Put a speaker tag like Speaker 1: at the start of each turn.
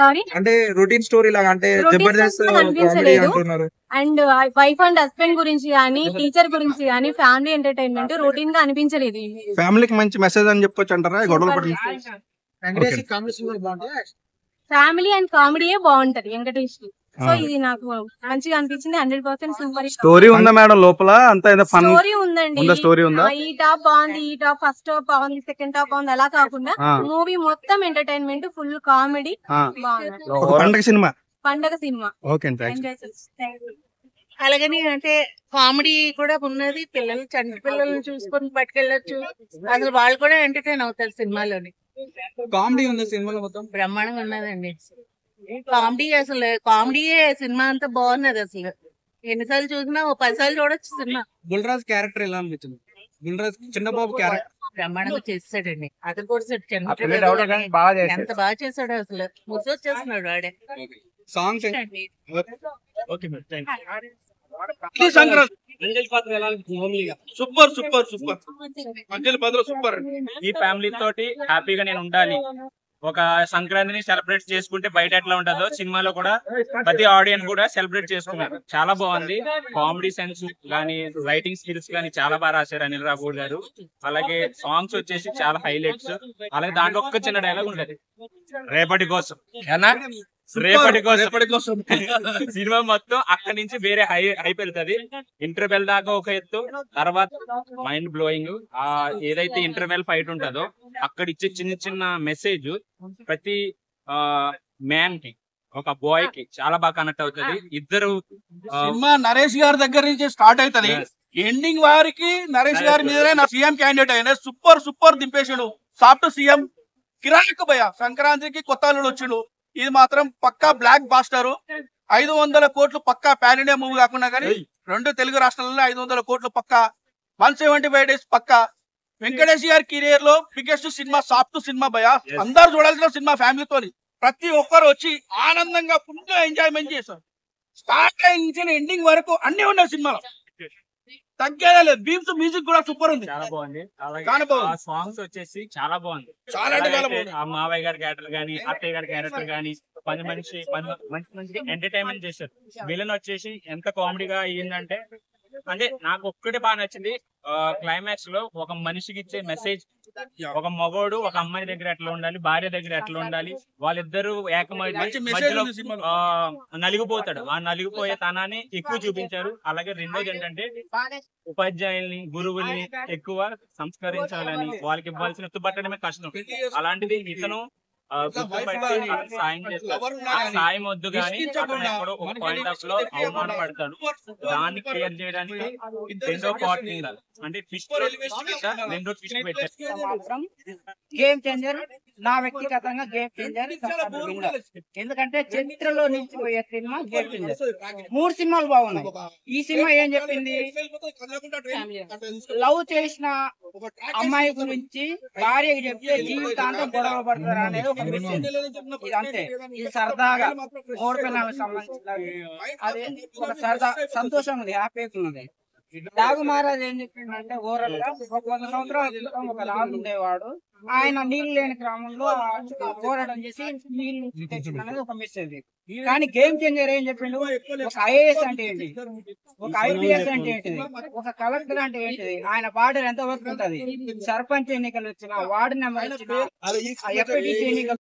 Speaker 1: Sorry
Speaker 2: అంటే routine story లాగా అంటే జబర్దస్త్ కామెడీ
Speaker 1: అనిపించలేదు.
Speaker 2: అంటున్నారు.
Speaker 1: అండ్ వైఫ్ అండ్ హస్బెండ్ గురించి గానీ, టీచర్ గురించి గానీ, ఫ్యామిలీ ఎంటర్టైన్మెంట్ రొటీన్ గా అనిపించలేదు.
Speaker 3: ఫ్యామిలీకి మంచి మెసేజ్ అని చెప్పొచ్చు అంటారా గొడవలు పడి?
Speaker 1: ఫ్యామిలీ అండ్ కామెడీయే బాగుంటది వెంకటేష్ కి. సో ఇది నాకు మంచిగా అనిపించింది. 100% సూపర్.
Speaker 3: స్టోరీ ఉందా మేడం లోపల? అంతా ఏదో ఫన్
Speaker 1: స్టోరీ ఉందండి.
Speaker 3: స్టోరీ ఉందా?
Speaker 1: ఈ టాప్ బాగుంది, ఈ టాప్ ఫస్ట్ టాప్ బాగుంది, సెకండ్ టాప్ బాగుంది అలా కాకుండా మూవీ మొత్తం ఎంటర్టైన్మెంట్, ఫుల్ కామెడీ బాగుంది.
Speaker 3: పండగ సినిమా,
Speaker 1: పండగ సినిమా.
Speaker 3: ఓకే.
Speaker 4: అలాగని అంటే కామెడీ కూడా ఉన్నది. పిల్లలు చంటి పిల్లల్ని చూసుకొని పట్టుకెళ్ళొచ్చు. అసలు వాళ్ళు కూడా ఎంటర్టైన్ అవుతారు సినిమాలోని.
Speaker 2: కామెడీ ఉంది సినిమాలో మొత్తం
Speaker 4: బ్రహ్మాండంగా ఉన్నదండి. కామెడీ అసలు కామెడీయే సినిమా అంతా బాగున్నది. అసలు ఎన్నిసార్లు చూసినా 10 సార్లు చూడొచ్చు సినిమా.
Speaker 2: గుల్రాజ్ క్యారెక్టర్ ఎలా అనిపించింది? గుల్రాజ్ చిన్నబాబు క్యారెక్టర్
Speaker 4: బ్రహ్మాండంగా చేసాడండి. అతను కూడా ఎంత బాగా చేశాడు. అసలు ముసొచ్చేస్తున్నాడు వాడే.
Speaker 2: సాంగ్స్ సూపర్ సూపర్ సూపర్ అంజలి బదులు సూపర్.
Speaker 5: ఈ ఫ్యామిలీ తోటి హ్యాపీగా నేను ఉండాలి. ఒక సంక్రాంతిని సెలబ్రేట్ చేసుకుంటే బయట ఎట్లా ఉంటుందో సినిమాలో కూడా ప్రతి ఆడియన్స్ కూడా సెలబ్రేట్ చేసుకున్నారు. చాలా బాగుంది. కామెడీ సెన్స్ గానీ, రైటింగ్ స్కిల్స్ గానీ చాలా బాగా రాశారు అనిల్ రావుడ్ గారు. అలాగే సాంగ్స్ వచ్చేసి చాలా హైలైట్స్. అలాగే దాంట్లో ఒక్క చిన్న డైలాగ్ ఉండదు, రేపటి కోసం రేపటి కోసం సినిమా మొత్తం అక్కడి నుంచి వేరే హైప్ వెళ్తుంది. ఇంటర్వెల్ దాకా ఒక ఎత్తు, తర్వాత మైండ్ బ్లోయింగ్. ఆ ఏదైతే ఇంటర్వెల్ ఫైట్ ఉంటుందో అక్కడ ఇచ్చే చిన్న చిన్న మెసేజ్ ప్రతి మ్యాన్ కి, ఒక బాయ్ కి చాలా బాగా కనెక్ట్ అవుతుంది. ఇద్దరు
Speaker 6: సినిమా నరేష్ గారి దగ్గర నుంచి స్టార్ట్ అవుతుంది. ఎండింగ్ వారికి నరేష్ గారి మీదనే నా సీఎం క్యాండిడేట్ అయినా సూపర్ సూపర్ దింపేసాడు. సాఫ్ట్ సీఎం కిరాక్ భయ. సంక్రాంతికి కొత్త అల్లుడు వచ్చిండు. ఇది మాత్రం పక్కా బ్లాక్ బాస్టర్. 500 కోట్లు పక్కా పాన్ ఇండియా మూవీ కాకుండా కానీ 2 తెలుగు రాష్ట్రాలలో 500 కోట్లు పక్కా. 175 డేస్ పక్కా. వెంకటేష్ గారి కెరియర్ లో బిగ్గెస్ట్ సినిమా సాఫ్ట్ సినిమా భయ. అందరు చూడాల్సిన సినిమా ఫ్యామిలీతో. ప్రతి ఒక్కరు వచ్చి ఆనందంగా ఫుల్ ఎంజాయ్మెంట్ చేశారు. స్టార్ట్ అయిన ఎండింగ్ వరకు అన్ని ఉన్నాయి సినిమాలో, తగ్గేదే లేదు. బీమ్స్ మ్యూజిక్ కూడా సూపర్ ఉంది,
Speaker 5: చాలా బాగుంది. సాంగ్స్ వచ్చేసి చాలా బాగుంది. ఆ మావయ్య గారి క్యారెక్టర్ గానీ, అత్తయ్య గారి క్యారెక్టర్ గానీ మంచి ఎంటర్టైన్మెంట్ చేశారు. విలన్ వచ్చేసి ఎంత కామెడీగా అయ్యిందంటే, అంటే నాకు ఒక్కటే బాగా నచ్చింది. క్లైమాక్స్ లో ఒక మనిషికి ఇచ్చే మెసేజ్, ఒక మగోడు ఒక అమ్మాయి దగ్గర ఎట్లా ఉండాలి, భార్య దగ్గర ఎట్లా ఉండాలి, వాళ్ళిద్దరు ఏకమై మధ్యలో నలిగిపోతాడు. ఆ నలిగిపోయే తనాన్ని ఎక్కువ చూపించారు. అలాగే రెండోది ఏంటంటే ఉపాధ్యాయుల్ని, గురువుల్ని ఎక్కువ సంస్కరించాలని, వాళ్ళకి ఇవ్వాల్సిన ఎత్తుపట్టడమే కష్టం. అలాంటిది ఇతను సాయం చేస్తాడు. సాయం వద్దు కానీ అతను ఎక్కడో ఒక పాయింట్ ఆఫ్ లో అవమానపడతాడు. దాన్ని క్లియర్ చేయడానికి రెండో పార్ట్ అంటే ట్విస్ట్, రెండో ట్విస్ట్ పెట్టారు.
Speaker 4: Game changer. నా వ్యక్తిగతంగా గేమ్ చేంజర్. ఎందుకంటే చరిత్రలో నిలిచిపోయే సినిమా గేమ్ చేంజర్. 3 సినిమాలు బాగున్నాయి. ఈ సినిమా ఏం చెప్పింది? లవ్ చేసిన అమ్మాయి గురించి భార్యకి చెప్తే జీవితాంతం గొడవ పడతారు అనేది ఒక మెసేజ్. ఇది అంతే. ఇది సరదాగా 3 పిల్లలకు సంబంధించిన అది ఒక సరదా సంతోషం ఉంది, హ్యాపీగా ఉన్నది. డాగు మహారాజ్ ఏం చెప్పిందంటే, ఓవరాల్ గా ఒక 100 సంవత్సరాల క్రితం ఒక రాజు ఉండేవాడు. ఆయన నీళ్లు లేని గ్రామంలో పోరాటం చేసి నీళ్లు తెచ్చింది అనేది ఒక మెసేజ్. కానీ గేమ్ చేంజర్ ఏం చెప్పిండు? ఒక ఐఏఎస్ అంటే ఏంటి, ఒక ఐపీఎస్ అంటే ఏంటిది, ఒక కలెక్టర్ అంటే ఏంటిది, ఆయన బార్డర్ ఎంత వరకు ఉంటది, సర్పంచ్ ఎన్నికలు వచ్చిన, వార్డు నెంబర్ వచ్చిన, ఎన్నికలు